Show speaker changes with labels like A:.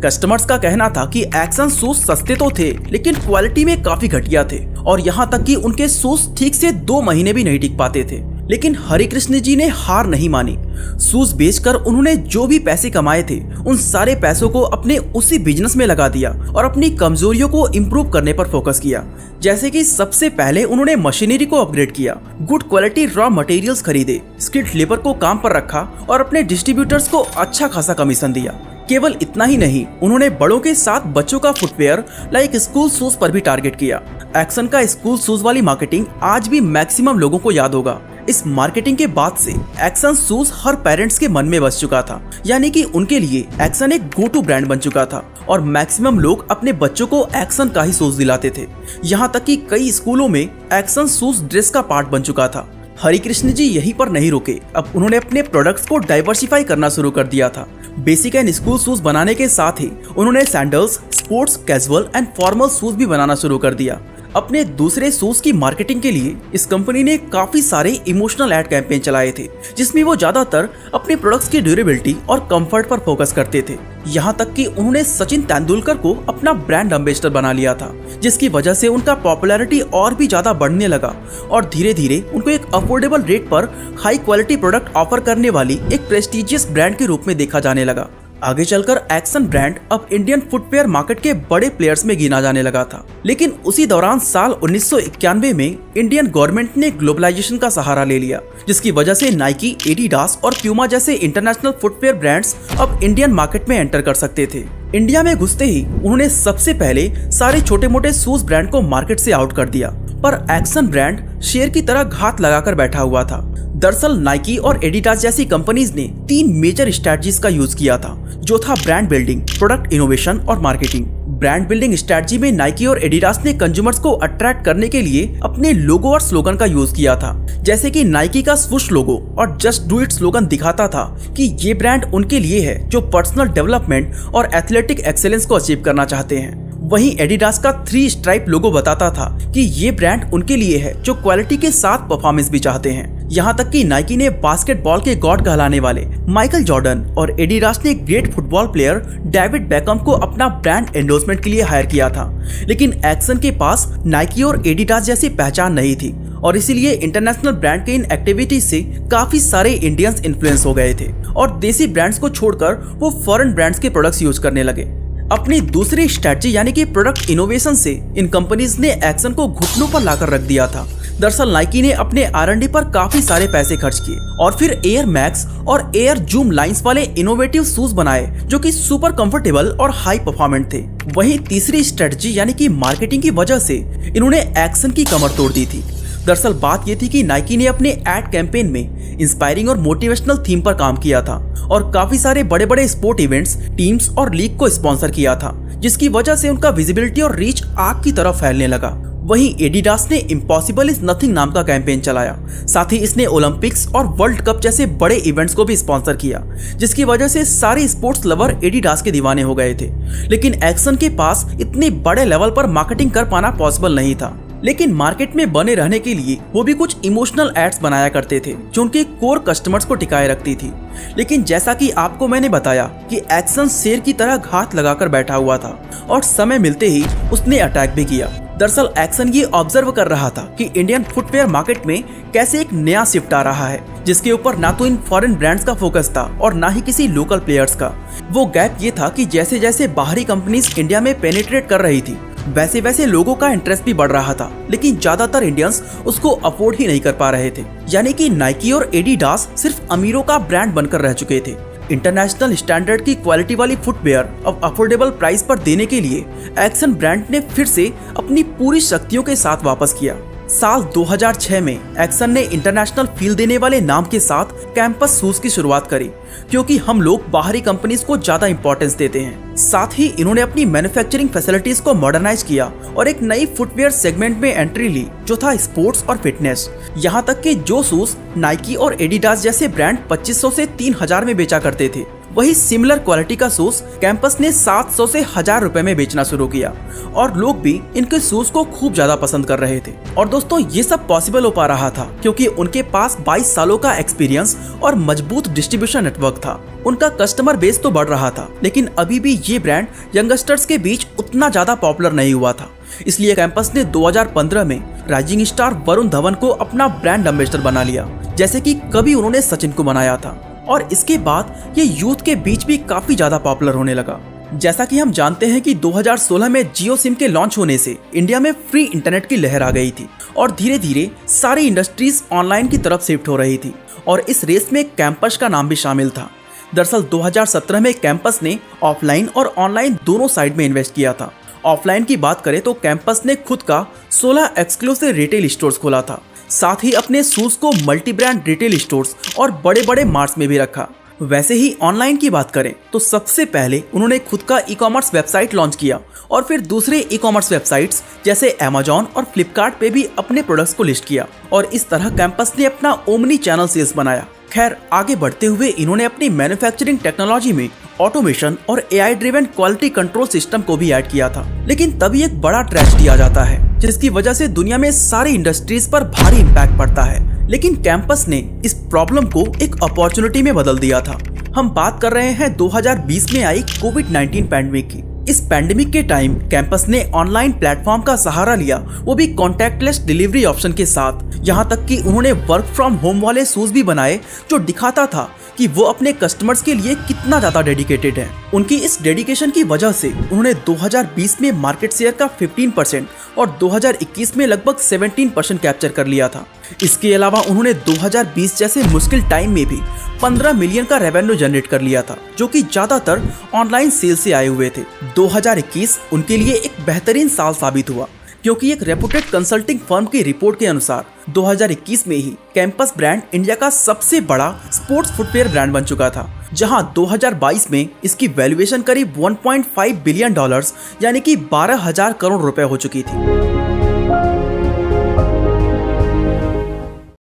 A: Customers का कहना था कि एक्शन शूज सस्ते तो थे लेकिन क्वालिटी में काफी घटिया थे और यहाँ तक कि उनके शूज ठीक से 2 महीने भी नहीं टिक पाते थे। लेकिन हरिकृष्ण जी ने हार नहीं मानी। शूज बेचकर उन्होंने जो भी पैसे कमाए थे उन सारे पैसों को अपने उसी बिजनेस में लगा दिया और अपनी कमजोरियों को इम्प्रूव करने पर फोकस किया। जैसे कि सबसे पहले उन्होंने मशीनरी को अपग्रेड किया, गुड क्वालिटी रॉ मटेरियल्स खरीदे, स्किल्ड लेबर को काम पर रखा और अपने डिस्ट्रीब्यूटर्स को अच्छा खासा कमीशन दिया। केवल इतना ही नहीं, उन्होंने बड़ों के साथ बच्चों का फुटवेयर लाइक स्कूल शूज पर भी टारगेट किया। एक्शन का स्कूल शूज वाली मार्केटिंग आज भी मैक्सिमम लोगों को याद होगा। इस मार्केटिंग के बाद से एक्शन शूज हर पेरेंट्स के मन में बस चुका था, यानी कि उनके लिए एक्शन एक गो टू ब्रांड बन चुका था और मैक्सिमम लोग अपने बच्चों को एक्शन का ही शूज दिलाते थे। यहाँ तक कि कई स्कूलों में एक्शन शूज ड्रेस का पार्ट बन चुका था। हरिकृष्ण जी यहीं पर नहीं रुके, अब उन्होंने अपने प्रोडक्ट्स को डाइवर्सिफाई करना शुरू कर दिया था। बेसिक एंड स्कूल शूज बनाने के साथ ही उन्होंने sandals, sports, casual and formal shoes भी बनाना शुरू कर दिया। अपने दूसरे शूज की मार्केटिंग के लिए इस कंपनी ने काफी सारे इमोशनल एड कैंपेन चलाए थे, जिसमें वो ज्यादातर अपने प्रोडक्ट्स की ड्यूरेबिलिटी और कंफर्ट पर फोकस करते थे। यहाँ तक कि उन्होंने सचिन तेंदुलकर को अपना ब्रांड एम्बेसडर बना लिया था, जिसकी वजह से उनका पॉपुलैरिटी और भी ज्यादा बढ़ने लगा और धीरे धीरे उनको एक अफोर्डेबल रेट पर हाई क्वालिटी प्रोडक्ट ऑफर करने वाली एक प्रेस्टिजियस ब्रांड के रूप में देखा जाने लगा। आगे चलकर एक्शन ब्रांड अब इंडियन फुटवेयर मार्केट के बड़े प्लेयर्स में गिना जाने लगा था। लेकिन उसी दौरान साल 1991 में इंडियन गवर्नमेंट ने ग्लोबलाइजेशन का सहारा ले लिया, जिसकी वजह से नाइकी, एडिडास और प्यूमा जैसे इंटरनेशनल फुटवेयर ब्रांड्स अब इंडियन मार्केट में एंटर कर सकते थे। इंडिया में घुसते ही उन्होंने सबसे पहले सारे छोटे मोटे शूज ब्रांड को मार्केट से आउट कर दिया, पर एक्शन ब्रांड शेर की तरह घात लगाकर बैठा हुआ था। दरअसल नाइकी और एडिडास जैसी कंपनीज ने 3 मेजर स्ट्रेटजीज का यूज किया था, जो था ब्रांड बिल्डिंग, प्रोडक्ट इनोवेशन और मार्केटिंग। ब्रांड बिल्डिंग स्ट्रेटजी में नाइकी और एडिडास ने कंज्यूमर्स को अट्रैक्ट करने के लिए अपने लोगो और स्लोगन का यूज किया था। जैसे कि नाइकी का स्वूश लोगो और जस्ट डू इट स्लोगन दिखाता था कि ये ब्रांड उनके लिए है जो पर्सनल डेवलपमेंट और एथलेटिक एक्सेलेंस को अचीव करना चाहते हैं। वहीं एडिडास का 3 स्ट्राइप लोगो बताता था कि ये ब्रांड उनके लिए है जो क्वालिटी के साथ परफॉर्मेंस भी चाहते हैं। यहाँ तक कि नाइकी ने बास्केटबॉल के गॉड कहलाने वाले माइकल जॉर्डन और एडिडास ने great football player David Beckham को अपना ब्रांड एंडोर्समेंट के लिए हायर किया था। लेकिन एक्शन के पास नाइकी और एडिडास जैसी पहचान नहीं थी और इसीलिए इंटरनेशनल ब्रांड के इन एक्टिविटीज से काफी सारे इंडियंस इन्फ्लुएंस हो गए थे और देसी ब्रांड्स को छोड़कर वो फॉरेन ब्रांड्स के प्रोडक्ट्स यूज करने लगे। अपनी दूसरी स्ट्रेटजी यानी कि प्रोडक्ट इनोवेशन से इन कंपनीज ने एक्शन को घुटनों पर लाकर रख दिया था। दरअसल नाइकी ने अपने R&D पर काफी सारे पैसे खर्च किए और फिर एयर मैक्स और एयर जूम लाइंस वाले इनोवेटिव शूज बनाए जो कि सुपर कंफर्टेबल और हाई परफॉर्मेंट थे। वहीं तीसरी स्ट्रेटजी यानी कि मार्केटिंग की वजह से इन्होंने एक्शन की कमर तोड़ दी थी। दरअसल बात ये थी कि नाइकी ने अपने एड कैंपेन में इंस्पायरिंग और मोटिवेशनल थीम पर काम किया था और काफी सारे बड़े बड़े स्पोर्ट इवेंट्स, टीम्स और लीग को स्पॉन्सर किया था, जिसकी वजह से उनका विजिबिलिटी और रीच आग की तरह फैलने लगा। वहीं एडिडास ने इम्पॉसिबल इज नथिंग नाम का कैंपेन चलाया, साथ ही इसने ओलंपिक्स और वर्ल्ड कप जैसे बड़े इवेंट्स को भी स्पॉन्सर किया, जिसकी वजह से सारे स्पोर्ट्स लवर एडिडास के दीवाने हो गए थे। लेकिन एक्शन के पास इतने बड़े लेवल पर मार्केटिंग कर पाना पॉसिबल नहीं था। लेकिन मार्केट में बने रहने के लिए वो भी कुछ इमोशनल एड्स बनाया करते थे जो उनके कोर कस्टमर्स को टिकाए रखती थी। लेकिन जैसा कि आपको मैंने बताया कि एक्शन शेर की तरह घात लगाकर बैठा हुआ था और समय मिलते ही उसने अटैक भी किया। दरअसल एक्शन ये ऑब्जर्व कर रहा था कि इंडियन फुटवेयर मार्केट में कैसे एक नया शिफ्ट आ रहा है, जिसके ऊपर ना तो इन फॉरेन ब्रांड्स का फोकस था और ना ही किसी लोकल प्लेयर्स का। वो गैप ये था कि जैसे जैसे बाहरी कंपनीज इंडिया में पेनिट्रेट कर रही थी, वैसे वैसे लोगों का इंटरेस्ट भी बढ़ रहा था, लेकिन ज्यादातर इंडियंस उसको अफोर्ड ही नहीं कर पा रहे थे। यानी कि नाइकी और एडिडास सिर्फ अमीरों का ब्रांड बनकर रह चुके थे। इंटरनेशनल स्टैंडर्ड की क्वालिटी वाली फुटवेयर अब अफोर्डेबल प्राइस पर देने के लिए एक्शन ब्रांड ने फिर से अपनी पूरी शक्तियों के साथ वापस किया। साल 2006 में एक्शन ने इंटरनेशनल फील देने वाले नाम के साथ कैंपस शूज की शुरुआत करी, क्योंकि हम लोग बाहरी कंपनीज को ज्यादा इंपॉर्टेंस देते हैं। साथ ही इन्होंने अपनी मैन्युफैक्चरिंग फैसिलिटीज को मॉडर्नाइज किया और एक नई फुटवेयर सेगमेंट में एंट्री ली, जो था स्पोर्ट्स और फिटनेस। यहाँ तक कि जो शूज नाइकी और एडिडास जैसे ब्रांड 2500 से 3000 में बेचा करते थे, वही सिमिलर क्वालिटी का शूज कैंपस ने 700 से 1000 रुपए में बेचना शुरू किया और लोग भी इनके शूज को खूब ज्यादा पसंद कर रहे थे। और दोस्तों ये सब पॉसिबल हो पा रहा था क्योंकि उनके पास 22 सालों का एक्सपीरियंस और मजबूत डिस्ट्रीब्यूशन नेटवर्क था। उनका कस्टमर बेस तो बढ़ रहा था, लेकिन अभी भी ये ब्रांड यंगस्टर्स के बीच उतना ज्यादा पॉपुलर नहीं हुआ था। इसलिए कैंपस ने 2015 में राइजिंग स्टार वरुण धवन को अपना ब्रांड एम्बेसडर बना लिया, जैसे कि कभी उन्होंने सचिन को बनाया था। और इसके बाद ये यूथ के बीच भी काफी ज्यादा पॉपुलर होने लगा। जैसा कि हम जानते हैं कि 2016 में जियो सिम के लॉन्च होने से इंडिया में फ्री इंटरनेट की लहर आ गई थी और धीरे धीरे सारी इंडस्ट्रीज ऑनलाइन की तरफ शिफ्ट हो रही थी और इस रेस में कैंपस का नाम भी शामिल था। दरअसल 2017 में कैंपस ने ऑफलाइन और ऑनलाइन दोनों साइड में इन्वेस्ट किया था। ऑफलाइन की बात करें तो कैंपस ने खुद का 16 एक्सक्लूसिव रिटेल स्टोर्स खोला था, साथ ही अपने शूज को मल्टी ब्रांड रिटेल स्टोर्स और बड़े बड़े मार्ट्स में भी रखा। वैसे ही ऑनलाइन की बात करें तो सबसे पहले उन्होंने खुद का ई कॉमर्स वेबसाइट लॉन्च किया और फिर दूसरे ई कॉमर्स वेबसाइट्स जैसे अमेजॉन और फ्लिपकार्ट पे भी अपने प्रोडक्ट्स को लिस्ट किया और इस तरह कैंपस ने अपना ओमनी चैनल सेल्स बनाया। खैर आगे बढ़ते हुए इन्होंने अपनी मैन्युफैक्चरिंग टेक्नोलॉजी में ऑटोमेशन और AI driven quality control system को भी ऐड किया था। लेकिन तभी एक बड़ा ट्रेजेडी आ जाता है जिसकी वजह से दुनिया में सारी इंडस्ट्रीज पर भारी इम्पैक्ट पड़ता है। लेकिन कैंपस ने इस प्रॉब्लम को एक अपॉर्चुनिटी में बदल दिया था। हम बात कर रहे हैं 2020 में आई कोविड-19 पैंडेमिक की। इस पैंडेमिक के टाइम कैंपस ने ऑनलाइन प्लेटफॉर्म का सहारा लिया, वो भी कॉन्टैक्टलेस डिलीवरी ऑप्शन के साथ। यहाँ तक कि उन्होंने वर्क फ्रॉम होम वाले शूज भी बनाए जो दिखाता था कि वो अपने कस्टमर्स के लिए कितना ज्यादा डेडिकेटेड है। उनकी इस डेडिकेशन की वजह से उन्होंने 2020 में मार्केट शेयर का 15% और 2021 में लगभग 17% कैप्चर कर लिया था। इसके अलावा उन्होंने 2020 जैसे मुश्किल टाइम में भी 15 मिलियन का रेवेन्यू जनरेट कर लिया था, जो कि ज्यादातर ऑनलाइन सेल से आए हुए थे। 2021 उनके लिए एक बेहतरीन साल साबित हुआ क्योंकि एक रेपुटेड कंसल्टिंग फर्म की रिपोर्ट के अनुसार 2021 में ही कैंपस ब्रांड इंडिया का सबसे बड़ा स्पोर्ट्स फुटवेयर ब्रांड बन चुका था, जहां 2022 में इसकी वैल्यूएशन करीब $1.5 बिलियन यानी कि 12,000 करोड़ रुपए हो चुकी थी।